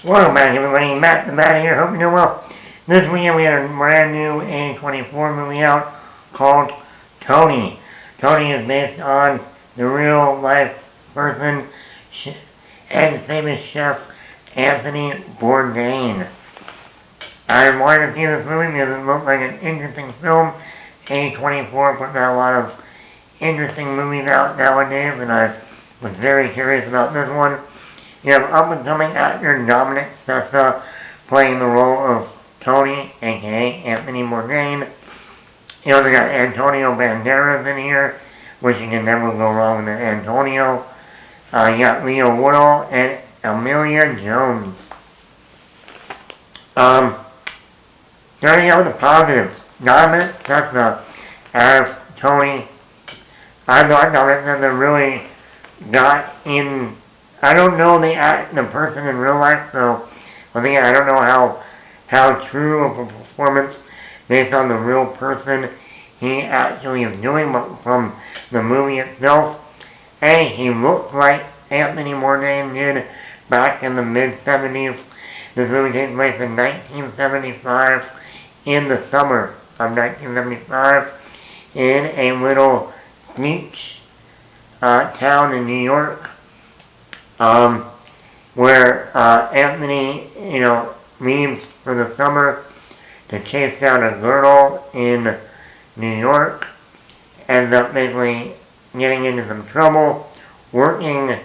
Welcome back, everybody. Matt the Bat here. Hope you're doing well. This weekend we had a brand new A24 movie out called Tony. Tony is based on the real life person and famous chef Anthony Bourdain. I wanted to see this movie because it looked like an interesting film. A24 puts out a lot of interesting movies out nowadays, and I was very curious about this one. You have up-and-coming actor Dominic Sessa playing the role of Tony, aka Anthony Bourdain. You also got Antonio Banderas in here, which you can never go wrong with Antonio. You got Leo Woodall and Amelia Jones. Starting out with the positives, Dominic Sessa as Tony. I thought Dominic Sessa really got in. I don't know the person in real life, so I don't know how true of a performance based on the real person he actually is doing, but from the movie itself, he looks like Anthony Bourdain did back in the mid-70s. This movie takes place in 1975, in the summer of 1975, in a little beach town in New York. Where Anthony, leaves for the summer to chase down a girl in New York, ends up basically getting into some trouble, working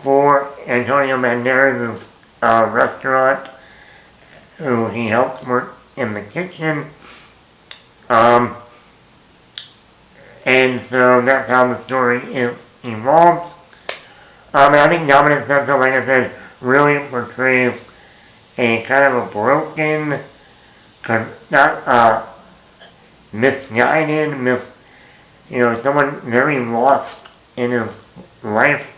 for Antonio Banderas' restaurant, who he helps work in the kitchen. And so that's how the story evolves. I think Dominic Sessa, like I said, really portrays a kind of a broken, misguided, someone very lost in his life.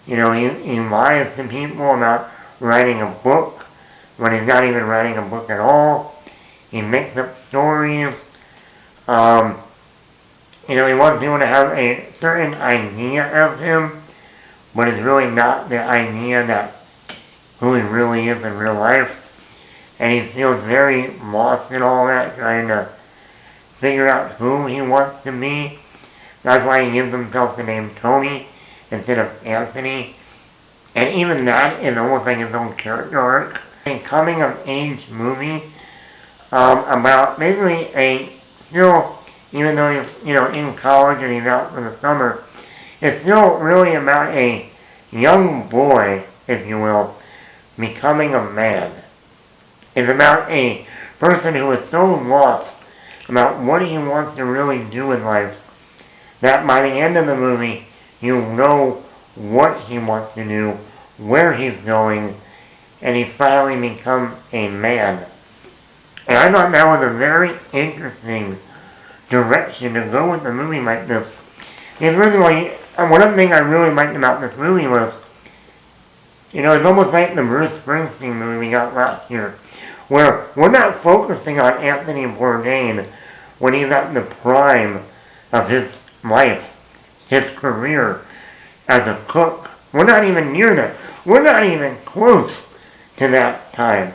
He lies to people about writing a book when he's not even writing a book at all. He makes up stories. He wants people to have a certain idea of him, but it's really not the idea that who he really is in real life. And he feels very lost in all that, trying to figure out who he wants to be. That's why he gives himself the name Tony instead of Anthony. And even that is almost like his own character arc. A coming-of-age movie about basically even though he's in college and he's out for the summer, it's still really about a young boy, if you will, becoming a man. It's about a person who is so lost about what he wants to really do in life that by the end of the movie, you'll know what he wants to do, where he's going, and he finally become a man. And I thought that was a very interesting direction to go with a movie like this. It's really one of the things I really liked about this movie was, it's almost like the Bruce Springsteen movie we got last year, where we're not focusing on Anthony Bourdain when he's at the prime of his life, his career as a cook. We're not even near that. We're not even close to that time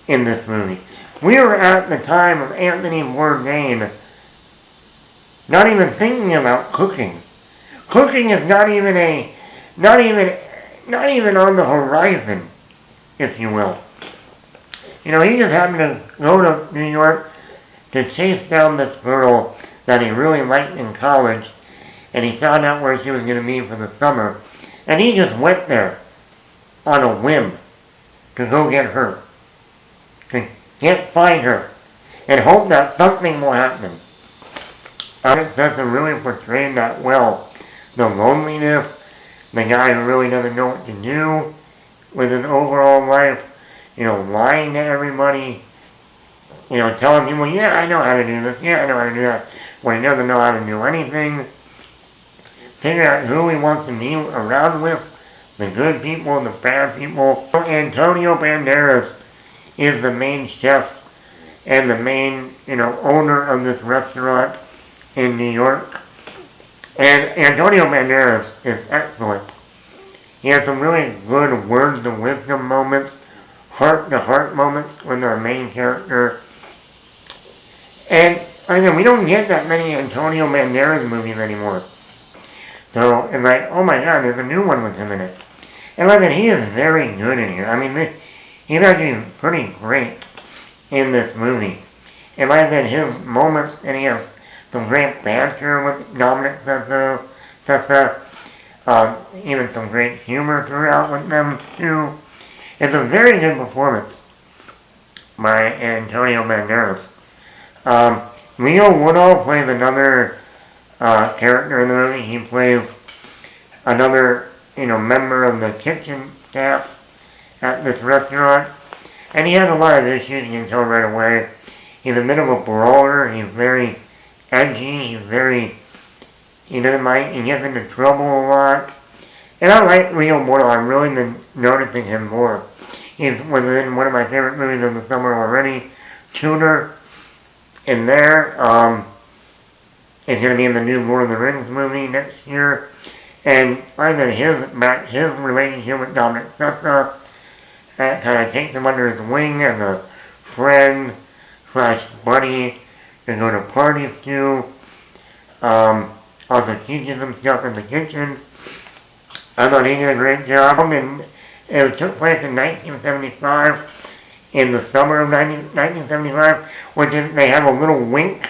in this movie. We are at the time of Anthony Bourdain not even thinking about cooking. Cooking is not even on the horizon, if you will. He just happened to go to New York to chase down this girl that he really liked in college, and he found out where she was going to be for the summer, and he just went there on a whim to go get her, to find her, and hope that something will happen. Dominic Sessa really portrayed that well. The loneliness, the guy who really doesn't know what to do with his overall life, lying to everybody, telling people, yeah, I know how to do this, yeah, I know how to do that, when he doesn't know how to do anything. Figure out who he wants to be around with, the good people, the bad people. Antonio Banderas is the main chef and the main, owner of this restaurant in New York. And Antonio Banderas is excellent. He has some really good words of wisdom moments, heart-to-heart moments with our main character. And again, we don't get that many Antonio Banderas movies anymore. So it's like, oh my god, there's a new one with him in it. And like that, he is very good in here. I mean, he's actually pretty great in this movie. And like I said, his moments, and he has some great banter with Dominic Sessa, even some great humor throughout with them too. It's a very good performance by Antonio Banderas. Leo Woodall plays another character in the movie. He plays another, member of the kitchen staff at this restaurant. And he has a lot of issues, you can tell right away. He's a bit of a brawler. He's very edgy. He doesn't mind. He gets into trouble a lot. And I like Leo Woodall. I've really been noticing him more. He's within one of my favorite movies of the summer already, Tudor. In there, it's going to be in the new Lord of the Rings movie next year. And I think his relationship with Dominic Sessa, that kind of takes him under his wing as a friend / buddy to go to parties to. Also teaches him stuff in the kitchen. I thought he did a great job. And it took place in 1975, in the summer of 1975, which is, they have a little wink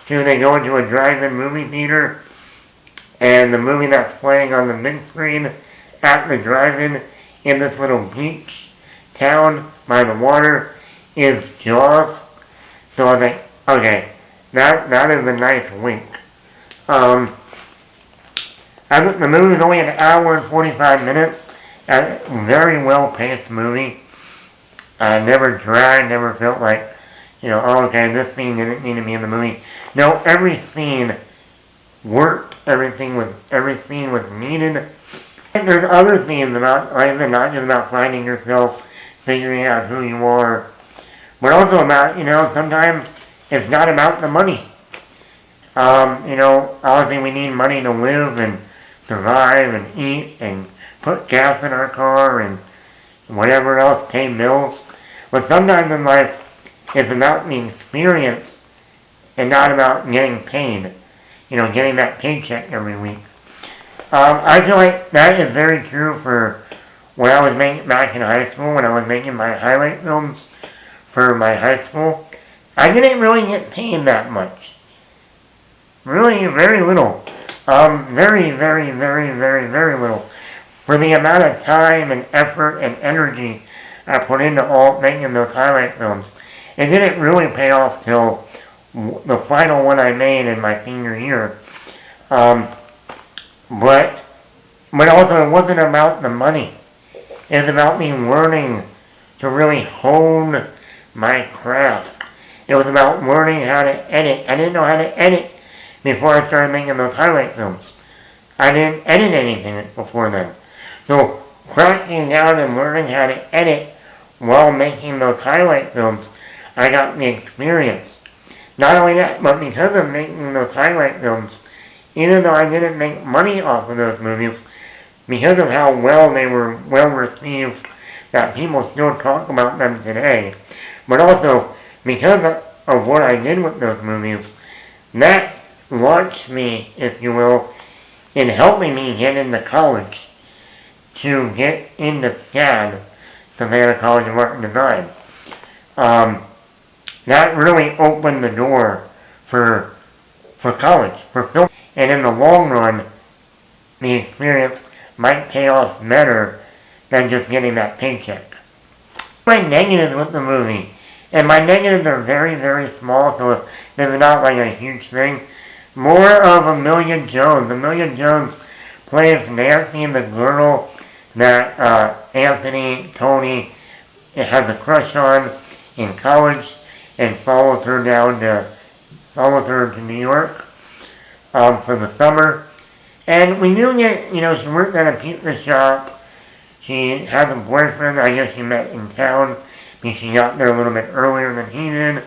to they go into a drive-in movie theater, and the movie that's playing on the big screen at the drive-in in this little beach town by the water is Jaws. So I was like, okay, that is a nice wink. The movie is only an hour and 45 minutes. A very well-paced movie. Never dragged, never felt like, okay, this scene didn't need to be in the movie. No, every scene worked. Every scene was needed. And there's other themes about, not just about finding yourself, figuring out who you are, but also about, sometimes it's not about the money. Obviously we need money to live and survive and eat and put gas in our car and whatever else, pay bills. But sometimes in life, it's about the experience and not about getting paid. Getting that paycheck every week. I feel like that is very true for when I was making back in high school, when I was making my highlight films for my high school. I didn't really get paid that much. Really, very little. Very, very, very, very, very little. For the amount of time and effort and energy I put into all making those highlight films. It didn't really pay off till the final one I made in my senior year. But also it wasn't about the money. It was about me learning to really hone my craft. It was about learning how to edit. I didn't know how to edit before I started making those highlight films. I didn't edit anything before then. So cracking down and learning how to edit while making those highlight films, I got the experience. Not only that, but because of making those highlight films, even though I didn't make money off of those movies, because of how well they were well received, that people still talk about them today, but also because of what I did with those movies, that launched me, if you will, in helping me get into college, to get into SCAD, Savannah College of Art and Design. That really opened the door for college, for film. And in the long run, the experience might pay off better than just getting that paycheck. My negatives with the movie, and my negatives are very, very small, so this is not like a huge thing. More of Amelia Jones. Amelia Jones plays Nancy, the girl that Tony has a crush on in college, and follows her to New York for the summer. And we knew that, she worked at a pizza shop. She has a boyfriend, I guess she met in town, because she got there a little bit earlier than he did.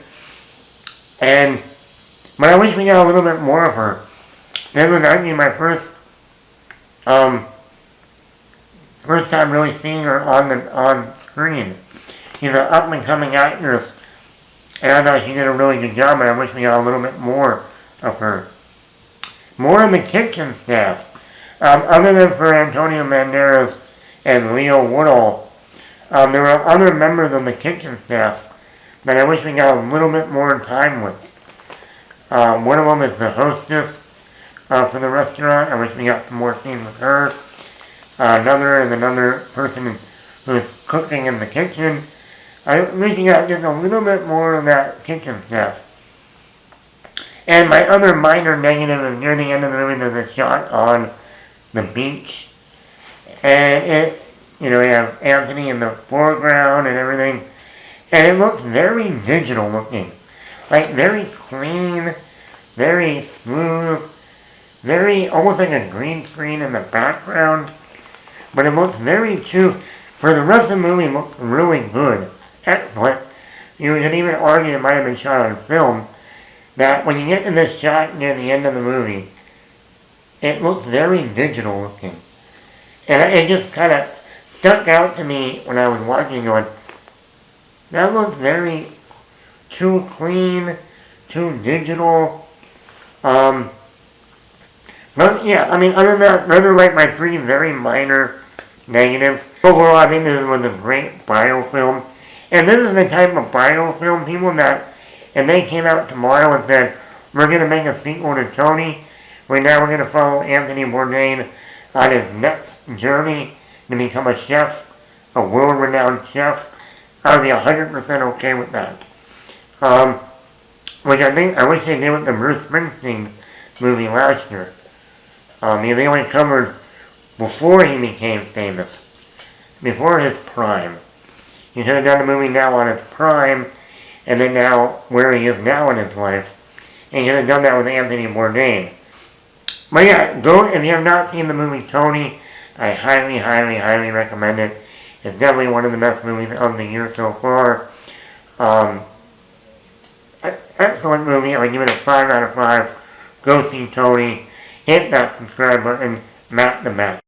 But I wish we got a little bit more of her. This was actually my first First time really seeing her on screen. She's an up and coming actress, and I thought she did a really good job, and I wish we got a little bit more of her. More of the kitchen staff. Other than for Antonio Banderas and Leo Woodall, there were other members of the kitchen staff that I wish we got a little bit more time with. One of them is the hostess for the restaurant. I wish we got some more scenes with her. Another person who's cooking in the kitchen. I wish we got just a little bit more of that kitchen staff. And my other minor negative is near the end of the movie, there's a shot on the beach. And you have Anthony in the foreground and everything. And it looks very digital looking. Like very clean, very smooth, very almost like a green screen in the background. But it looks very true. For the rest of the movie, it looks really good. Excellent. You could even argue it might have been shot on film. That when you get to this shot near the end of the movie, it looks very digital looking. And it just kind of stuck out to me when I was watching going, that looks very too clean, too digital. But yeah, I mean, other than that, those are like my three very minor negatives. Overall, I think this was a great biofilm. And this is the type of biofilm, people, that if they came out tomorrow and said, we're going to make a sequel to Tony, we're going to follow Anthony Bourdain on his next journey to become a chef, a world-renowned chef, I would be 100% okay with that. Which I wish they did with the Bruce Springsteen movie last year. They only covered before he became famous, before his prime. He should have done the movie now on his prime, and then now where he is now in his life. And he should have done that with Anthony Bourdain. But yeah, go if you have not seen the movie Tony, I highly, highly, highly recommend it. It's definitely one of the best movies of the year so far. Excellent movie. I would give it a 5 out of 5. Go see Tony. Hit that subscribe button. Matt the Matt.